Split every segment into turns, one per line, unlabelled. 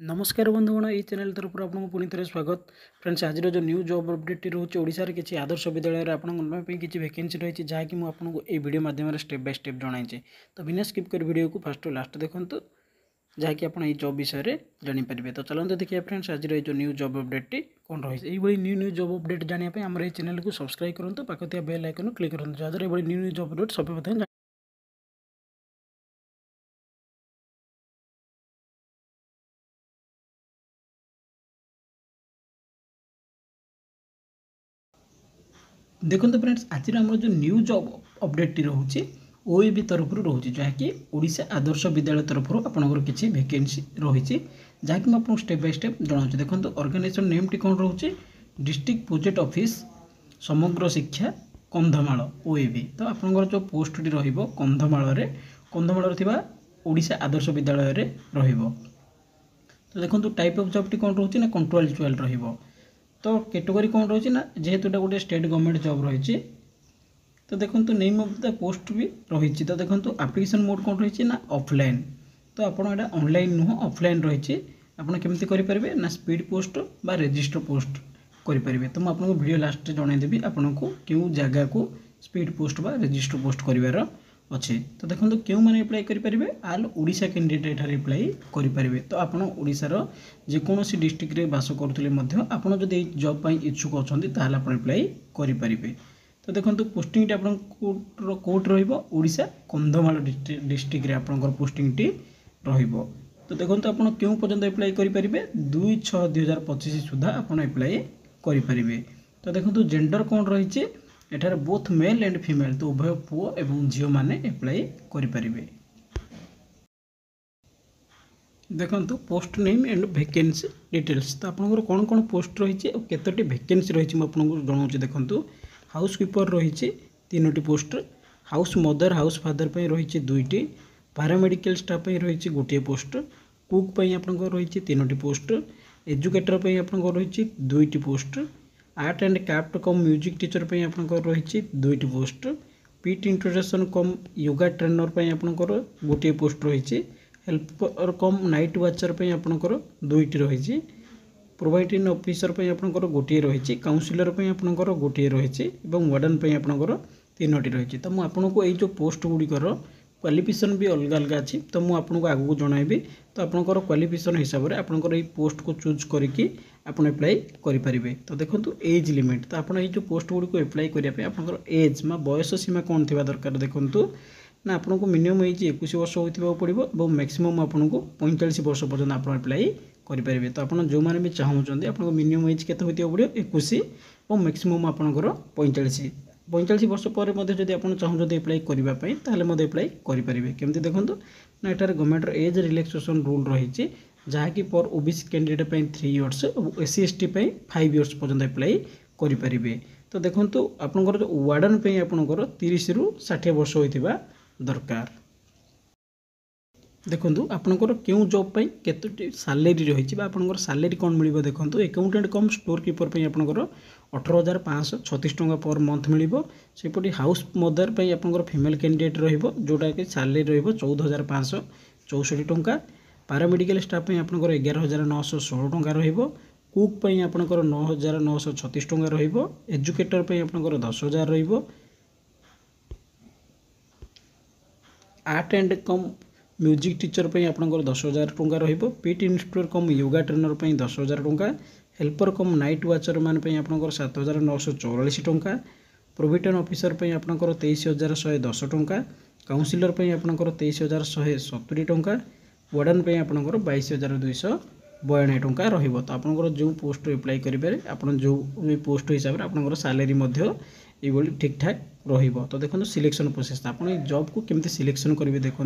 नमस्कार बंधुगण ये चैनल तरफ आपको पुणी थे स्वागत फ्रेंड्स। आज जो न्यू जॉब अपडेट रोचे ओडिशार किसी आदर्श विद्यालय आपंप किसी वैकेंसी रही है जहाँकि मुझे ये वीडियो माध्यम स्टेप बाय स्टेप जणाई। तो बिना स्किप कर वीडियो को फर्स्ट लास्ट देखूँ जहाँकि आप जॉब विषय में जानीपारे। तो चलते देखिए फ्रेंड्स आज जो न्यू जॉब अपडेट कौन रही है। न्यू जॉब अपडेट जानापी आम ये चैनल को सब्सक्राइब करूँ, पाखिया बेल आइकन क्लिक करूँ जहाँद्वारा ये न्यू जॉब अपडेट सब प्रथम। देखो फ्रेंड्स आज आम जो न्यू जॉब अपडेट रोचे ओएबी तरफ रोचे जहाँकि ओडिशा आदर्श विद्यालय तरफ आपंकर किसी वैकेंसी रही जहाँकि मुझे स्टेप बाय स्टेप जनाऊँ। देखो ऑर्गेनाइजेशन नेम टी कौन रोचे डिस्ट्रिक्ट प्रोजेक्ट ऑफिस समग्र शिक्षा कंधमाल ओएबी। तो आपंकर जो पोस्ट टी कंधमाल ओडिशा आदर्श विद्यालय रो। तो देखो टाइप ऑफ जॉब टी कौन रोचे ना कंट्रोचुआल रही। तो कैटेगरी कौन रही ना जेहेतु गोटे स्टेट गवर्नमेंट जॉब रही। तो देखो नेम ऑफ द पोस्ट भी रही। तो देखो एप्लिकेशन मोड कौन रही ना ऑफलाइन। तो आप ऑनलाइन नुह ऑफलाइन रही। आपड़ केमती करेंगे ना स्पीड पोस्ट बा रजिस्टर पोस्ट करेंगे। तो मुझे वीडियो लास्ट जनईदेवी आपन को क्यों जगह को स्पीड पोस्ट बा रजिस्टर पोस्ट करार अच्छे। तो देखो क्यों मैंने एप्लाई करेंगे आल ओडिशा कैंडिडेट एप्लाई करेंगे। तो आप ओडिशार जेकोसी डिस्ट्रिक्ट में बास करुले आपड़ जब जॉब इच्छुक अच्छा ताल आप एप्लाई करेंगे। तो देखो पोस्टिंग कोर्ट रोडिशा कंधमाल डिस्ट्रिक्ट आपंकर पोस्टिंग टी रो। तो देखो आप क्यों पर्यटन एप्लाई करेंगे 2/6/2025 सुधा आप एप्लाई करेंगे। तो देखो जेंडर कौन रही एठार बोथ मेल एंड फीमेल तो उभय पुओ एवं झील मैंने एप्लाई करेंगे। देखो post name and vacancy details. तो आपंकर कौन कौन पोस्ट रही और केतोटी वैकेंसी रही आपको जनाऊँ। देखो हाउस कीपर रही 3टी post, house mother house father रही 2टी, पैरामेडिकल स्टाफ रही गोटे पोस्ट, कुक आपंकर रही 3टी पोस्ट, एजुकेटर आपंकर रही 2टी post, art and craft cum music teacher आपंकर रही 2टी पोस्ट, पीट इंट्रोडक्शन कम योगा ट्रेनर आपंकर गोटे पोस्ट रही, हेल्पर कम नाइट वाचर आपंकर 2टी रही, प्रोवाइडिंग ऑफिसर आपंकर गोटे रही, काउंसिलर आपंकर गोटे रही, वार्डन आपंकर 3टी रही। तो मुझको ये जो पोस्ट गुड़िकर क्वालिफिकेशन भी अलग अलग अच्छी। तो मुझे आपको आगू जनइबी। तो आपंकर क्वालिफिकेशन हिसाब से आपंकर ये पोस्ट को चूज करके आप एप्लाई करेंगे। तो देखो एज लिमिट। तो आप जो पोस्ट गुड़ी को एप्लाई करने आपंकर एज बयस सीमा कौन थी दरकार। देखो ना आपको मिनिमम एज 21 वर्ष होता पड़ो और मैक्सिमम आपको 45 वर्ष पर्यटन आप एप्लाई करेंगे। तो आप जो मैंने भी चाहते आपको मिनिमम एज के होता पड़ो 21 और मैक्सिमम आपंकर 45 वर्ष पर जब आप चाहते एप्लाई करने ताल एप्लाई करेंगे। केमती देखो ना एटार गवर्नमेंट एज रिलैक्सेशन रूल रही जहाँकि पर ओबीसी कैंडिडेट 3 इयर्स और एससी एसटी 5 इयर्स पर्यटन एप्लाई करेंगे। तो देखो आपंकर जो वार्डन आपंकर 30 ରୁ 60 वर्ष होता दरकार। देखो आपंकर क्यों जॉब केतोटी सैलरी रही आपंकर सैलरी कौन मिल। देखो अकाउंटेंट कम स्टोर कीपर आपंकर 18,536 टंका पर मंथ मिल। सेपटे हाउस मदर आपंकर फीमेल कैंडिडेट रोटा कि सैलरी रही 14,564 टंका, पैरामेडिकल स्टाफ आपंकर 11,916 टंका रहिबो, कुक आपंकर 9,936 टंका रहिबो, एजुकेटर आपंकर 10,000 रहिबो, art and come music teacher आपंकर 10,000 टंका रहिबो, पीट इंस्ट्रक्टर कम योगा ट्रेनर 10,000 टंका, हेल्पर कम नाइट वाचर मान आपंकर 7,944 टंका, प्रोविडेंट ऑफिसर आपंकर 23,110 टंका, काउंसिलर आपंकर 23,170 टंका, वार्डन आपंकर 22,292 टंका रहिबो। तो आपंकर जो पोस्ट एप्लाई करेंगे आप जो पोस्ट हिसाब से आपंकर सैलरी ये ठीक ठाक रहिबो। तो देखो सिलेक्शन प्रोसेस आप जॉब को केमती सिलेक्शन करेंगे। देखो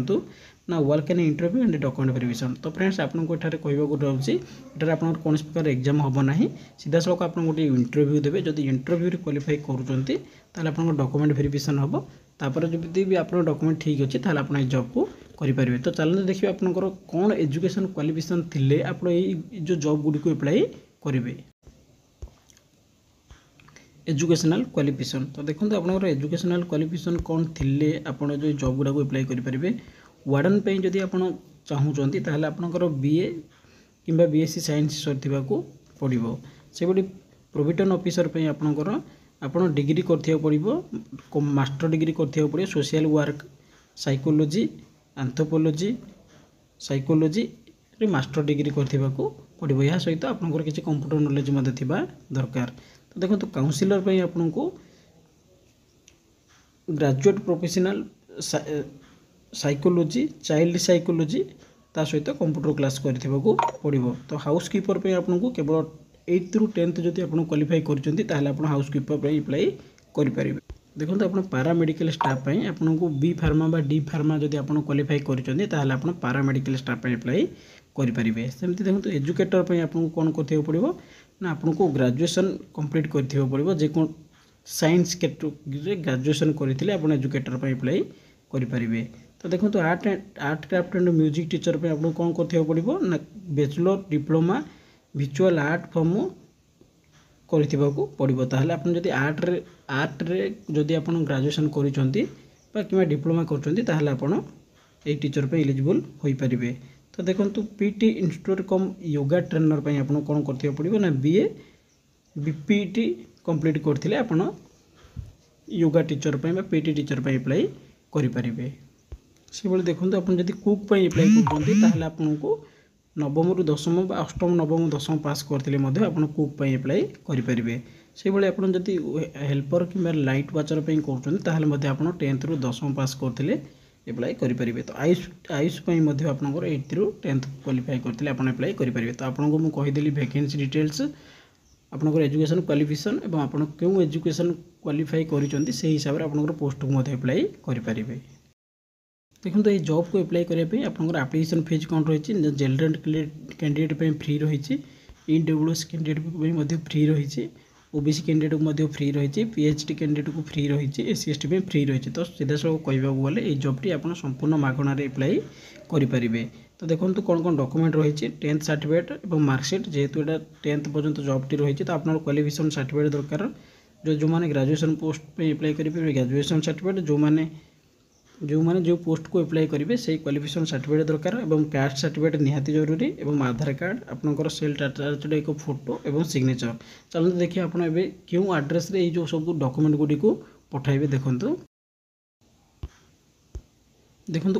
ना work and interview and document verification. तो फ्रेंड्स आपको एठारे कहवाक रोचे एठार आप कौन प्रकार एग्जाम हम ना सीधा सड़क आप गोटे इंटरव्यू देवे। जब इंटरव्यू क्वालिफाई करुँच आप डॉक्यूमेंट वेरिफिकेशन हम तापर जब भी आप डॉक्यूमेंट ठीक अच्छे ताल आप जॉब को करेंगे। तो चलते देखिए आपंकर कौन एजुकेशन क्वालिफिकेशन थिले आप जो जॉब गुड़ी को एप्लाई करेंगे। Educational qualification. तो देखो आपंकर एजुकेशनल क्वालिफिकेशन कौन थिले आप जो जॉब गुड़ा को एप्लाई करेंगे। वार्डन जदि आप चाहूँगी ताल आपंकर BA किंबा बीएससी साइंस सरिथिबाकू पड़िबो। सेबडी प्रोविजन ऑफिसर पे आपनकर आपण डिग्री करथिया पड़िबो, मास्टर डिग्री करथिया पड़िबो social work, psychology, anthropology, psychology रे मास्टर डिग्री करथिबाकू पड़िबो। या सहित आपनकर किछि कंप्यूटर नॉलेज मध्ये थिबा दरकार। तो देखंतु काउंसिलर पे आपनको graduate professional psychology, child psychology ता सहित कंप्यूटर क्लास करथिबाकू पड़िबो। तो हाउस कीपर पे आपनको केवल 8th रु 10th जदि आपण क्वालिफाई करचंती ताहले आपण हाउस कीपर पे अप्लाई करि परिबे। देखंतु आपण पारा मेडिकल स्टाफ पे आपनको बी फार्मा बा डी फार्मा जदि आपण क्वालिफाई करचंती ताहले आपण पारा मेडिकल स्टाफ पे अप्लाई करि परिबे। सेमति देखंतु एजुकेटर पे आपनको कोन करथियो पड़िबो ना आपनको ग्रेजुएशन कंप्लीट करथियो पड़िबो। जे कोन साइंस कैटेगरी ग्रेजुएशन करथिले आपण एजुकेटर पे अप्लाई करि परिबे। तो देखंतु art craft and music teacher पे आपनको कोन करथियो पड़िबो ना bachelor diploma visual art form करथिबाकू पड़िबो। ताहले आपण जदि आर्ट रे जदि आपण ग्रेजुएशन करिसंती बा किबा डिप्लोमा करचंती ताहले आपण ए टीचर पे एलिजिबल होई परिबे। तो देखंतु पीटी इंस्ट्रक्टर कम योगा ट्रेनर पे आपण कोन करथियो पड़िबो ना बीए बीपीटी कंप्लीट करथिले आपण योगा टीचर पे बा पीटी टीचर पे अप्लाई करि परिबे। से बेले देखंतु आपण जदि कुक पे अप्लाई करचंती ताहले आपनको नवम रु दशम बा अष्टम नवम दशम पास करथिले मध्ये आपण कुक पे अप्लाई करि परिबे। से बेले आपण जदि हेल्पर किबा लाइट वाचर पे करचंती ताहले मध्ये आपण 10th रु दशम पास करथिले अप्लाई करि परिबे। तो आयुष पे मध्ये आपनकर 8th रु 10th क्वालिफाई करथिले आपण अप्लाई करि परिबे। तो आपनको मु कहि देली वैकेंसी डिटेल्स, आपनकर एजुकेशन क्वालिफिकेशन एवं आपण केउ एजुकेशन क्वालिफाई करिसंती से हिसाब रे आपनकर पोस्ट को मध्ये अप्लाई करि परिबे। देखो ये जॉब को अप्लाई करने आपंकर एप्लिकेशन फीस कौन रही है। जनरल कैंडिडेट पे फ्री रही, ईडब्ल्यूएस कैंडिडेट फ्री रही, ओबीसी कैंडिडेट को फ्री रही, पीएचडी कैंडिडेट को फ्री रही, एससी एसटी पे फ्री रही। तो सीधा सब कहवाक गले ये जॉबटी आप संपूर्ण मागणार अप्लाई करेंगे। तो देखो कौन कौन डॉक्यूमेंट रही, 10th सर्टिफिकेट और मार्कशीट, जेहेतु यहाँ 10th पर्यंत जॉबटी रही तो आप क्वालिफिकेशन सर्टिफिकेट दरकार। जो मैंने ग्रेजुएशन पोस्ट पे अप्लाई करेंगे ग्रेजुएशन सर्टिफिकेट, जो माने जो पोस्ट को अप्लाई करेंगे से क्वालिफिकेशन सर्टिफिकेट दरकार और कास्ट सर्टिफिकेट निहाती जरूरी और आधार कार्ड आपनकर सेल्फ अटैच्ड एक फोटो और सिग्नेचर। चलते देखिए आप क्यों एड्रेस रे जो सब डॉक्यूमेंट गुडी को पठाइबे। देखंतु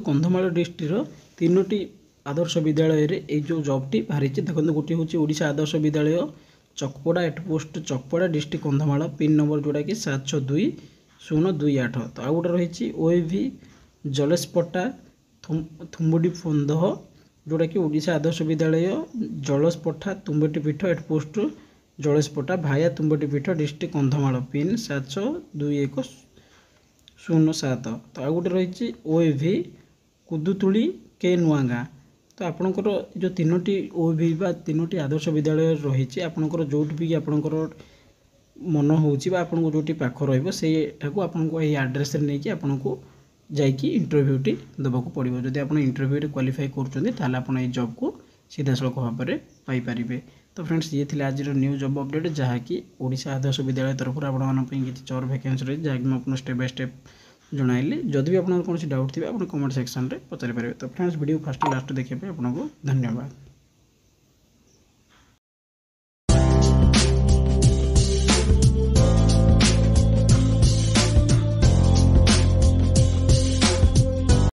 कंधमाल डिस्ट्रिक्ट 3टी आदर्श विद्यालय रे ए जो जॉबटी बाहरी। देखो गोटे हूँ Odisha Adarsha Vidyalaya Chakapada, head post Chakapada, district Kandhamal, pin number जोड़ा कि 762028। तो आउ गोटे रही ओएवी जलसपट्टा थुम्बुडी फंदह जोड़ा कि ओडिशा आदर्श विद्यालय जलसपट्टा तुम्बटी पीठ, हेड पोस्ट जलसपट्टा भाया तुम्बटी पीठ, डिस्ट्रिक्ट कंधमाल, पिन 762107। तो आउ गोटे रही ओएवी कुदुतुली के नुआगा। तो आपणकर जो 3टी ओएवी बा 3टी आदर्श विद्यालय रही आपणकर जोटी भी आपणकर मन होची आपको जोटी पाख रही आपको ये आड्रेस नहीं कि आपको जाकि इंटरव्यूटी देवाक पड़ो। जदि आप इंटरव्यू क्वालिफाई कर जॉब को सीधा सड़क भाव में पाइपर। तो फ्रेंड्स ये थी आज न्यू जॉब अपडेट जहाँकि ओडिशा आदर्श विद्यालय तरफ आपंप किसी जॉब वैकेंसी रही जहाँकि मुझे स्टेप बाय स्टेप जणाइली। जदि भी आपको कौन डाउट थे आप कमेंट सेक्शन में पचारि पारे। तो फ्रेंड्स वीडियो फर्स्ट लास्ट देखिए आपको धन्यवाद।